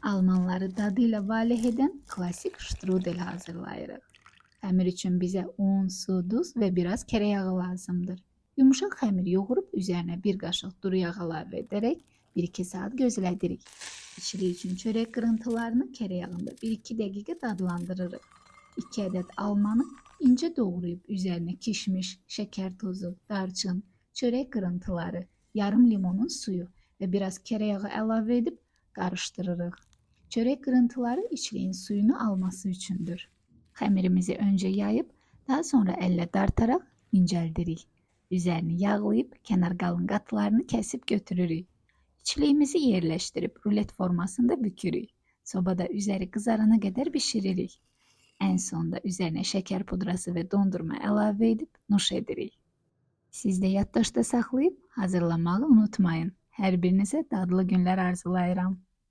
Almanları dadıyla valeh edən klasik strudel hazırlayırıq. Xəmir üçün bizə un, su, duz və biraz kərə yağı lazımdır. Yumuşaq xəmir yoğurub üzərinə bir qaşıq duru yağ əlavə edərək 1-2 saat gözlədirik. İçiliyi üçün çörək qırıntılarını kərə yağında 1-2 dəqiqə dadlandırırıq. 2 ədəd almanı incə doğrayıb üzərinə kişmiş, şəkər tozu, darçın, çörək qırıntıları, yarım limonun suyu və biraz kərə yağı əlavə edib qarışdırırıq. Çörək qırıntıları içliyin suyunu alması üçündür. Xəmirimizi öncə yayıb, daha sonra əllə dartaraq incəldirik. Üzərini yağlayıb, kənar qalın qatlarını kəsib götürürük. İçliyimizi yerləşdirib rulet formasında bükürük. Sobada üzəri qızarana qədər bişiririk. Ən sonda üzərinə şəkər pudrası və dondurma əlavə edib nuş edirik. Siz də yaddaşda saxlayıb hazırlamağı unutmayın. Hər birinizə dadlı günlər arzulayıram.